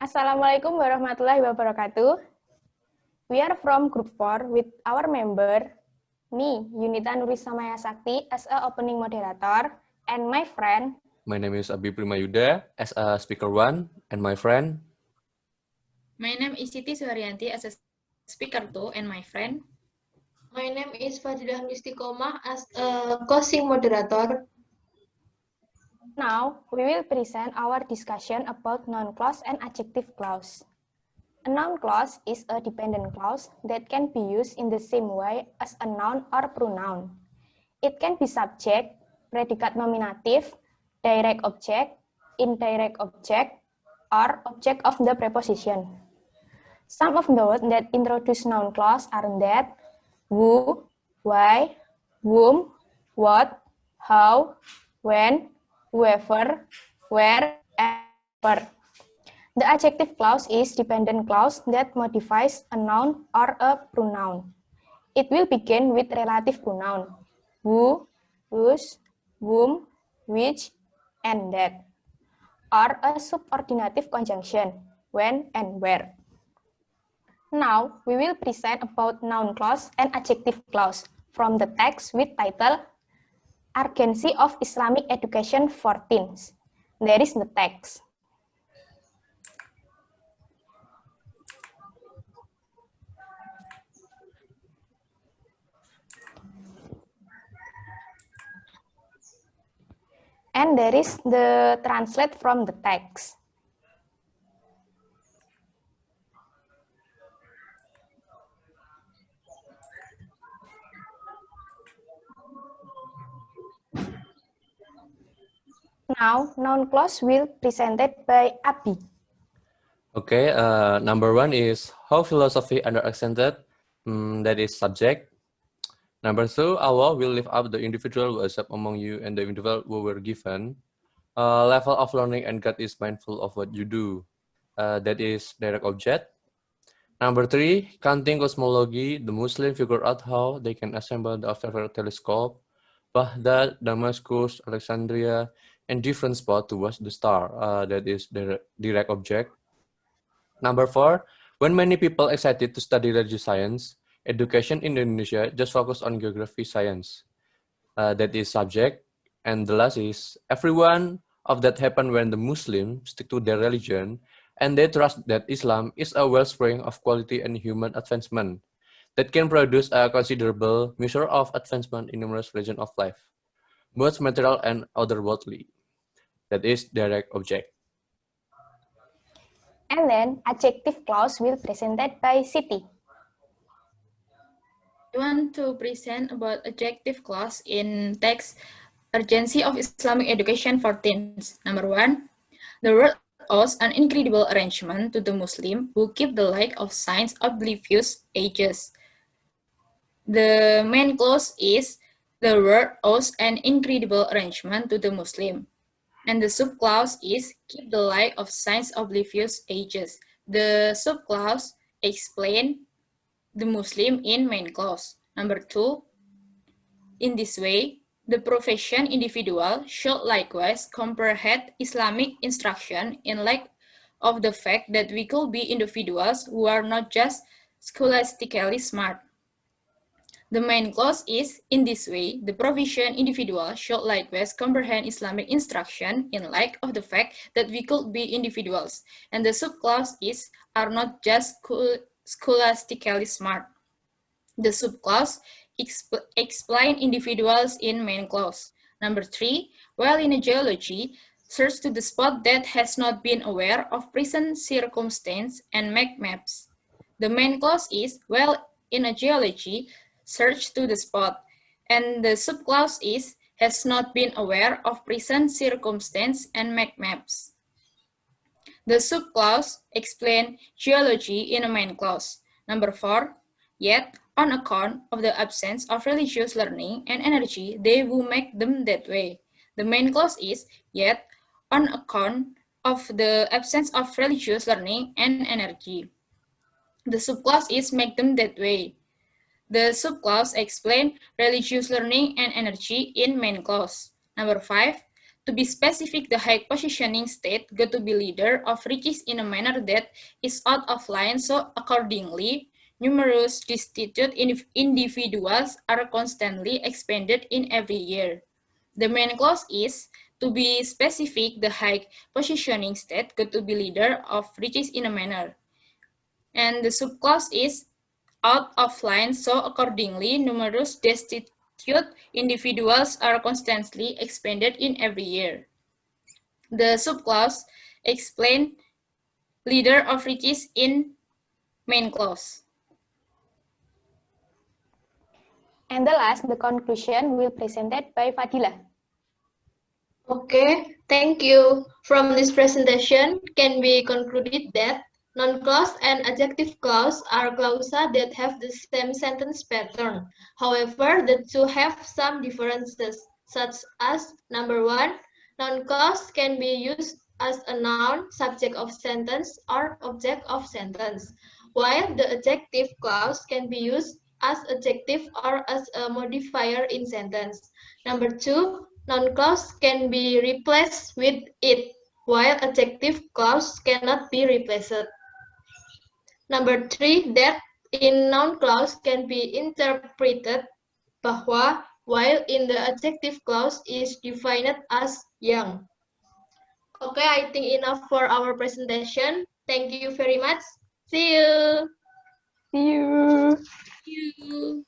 Assalamualaikum warahmatullahi wabarakatuh. We are from Group 4 with our member, me, Yunita Nurissamaya Sakti, as a opening moderator, and my friend. My name is Abi Primayuda as a speaker one, and my friend. My name is Siti Suharyanti as a speaker 2, and my friend. My name is Fadilah Mistiqomah as a co-sing moderator. Now, we will present our discussion about noun clause and adjective clause. A noun clause is a dependent clause that can be used in the same way as a noun or pronoun. It can be subject, predicate nominative, direct object, indirect object, or object of the preposition. Some of the words that introduce noun clause are that who, why, whom, what, how, when, whoever, where, and where. The adjective clause is dependent clause that modifies a noun or a pronoun. It will begin with relative pronoun, who, whose, whom, which, and that, or a subordinative conjunction, when and where. Now, we will present about noun clause and adjective clause from the text with title Urgency of Islamic Education for Teens. There is the text. And there is the translate from the text. Now, noun clause will presented by Abi. Okay, number one is how philosophy under-accented, that is subject. Number two, Allah will lift up the individual who accept among you and the individual who were given. Level of learning and God is mindful of what you do, that is direct object. Number three, counting cosmology, the Muslim figure out how they can assemble the observer telescope, Baghdad, Damascus, Alexandria, and different spots to watch the star, that is direct object. Number four, when many people excited to study religious science, education in Indonesia just focus on geography science, that is subject. And the last is, everyone of that happened when the Muslims stick to their religion and they trust that Islam is a wellspring of quality and human advancement that can produce a considerable measure of advancement in numerous regions of life, both material and otherworldly, that is direct object. And then adjective clause will presented by Siti. I want to present about adjective clause in text Urgency of Islamic Education for Teens. Number one, the world owes an incredible arrangement to the Muslim who keep the light of science oblivious ages. The main clause is the world owes an incredible arrangement to the Muslim. And the subclause is keep the light of science oblivious ages. The subclause explain the Muslim in main clause. Number two, in this way, the profession individual should likewise comprehend Islamic instruction in light of the fact that we could be individuals who are not just scholastically smart. The main clause is, in this way, the provision individual should likewise comprehend Islamic instruction in light of the fact that we could be individuals. And the subclause is, are not just scholastically smart. The subclause explain individuals in main clause. Number three, while in a geology, search to the spot that has not been aware of present circumstance and make maps. The main clause is, well, in a geology, search to the spot, and the subclause is, has not been aware of present circumstance and make maps. The subclause explain geology in a main clause. Number four, yet, on account of the absence of religious learning and energy, they will make them that way. The main clause is, yet, on account of the absence of religious learning and energy. The subclause is, make them that way. The subclause explain religious learning and energy in main clause. Number five, To be specific, the high positioning state got to be leader of reaches in a manner that is out of line, so accordingly, numerous destitute individuals are constantly expanded in every year. The main clause is, to be specific, the high positioning state got to be leader of reaches in a manner. And the subclause is, out of line, so accordingly, numerous destitute individuals are constantly expanded in every year. The subclause explain leader of reaches in main clause. And the last, the conclusion will presented by Fadila. Okay, thank you. From this presentation, can be concluded that noun clause and adjective clause are clauses that have the same sentence pattern. However, the two have some differences, such as number 1, noun clause can be used as a noun, subject of sentence, or object of sentence, while the adjective clause can be used as adjective or as a modifier in sentence. Number 2, noun clause can be replaced with it, while adjective clause cannot be replaced. Number 3, that in noun clause can be interpreted bahwa, while in the adjective clause is defined as yang. Okay, I think enough for our presentation. Thank you very much. See you. See you. Thank you.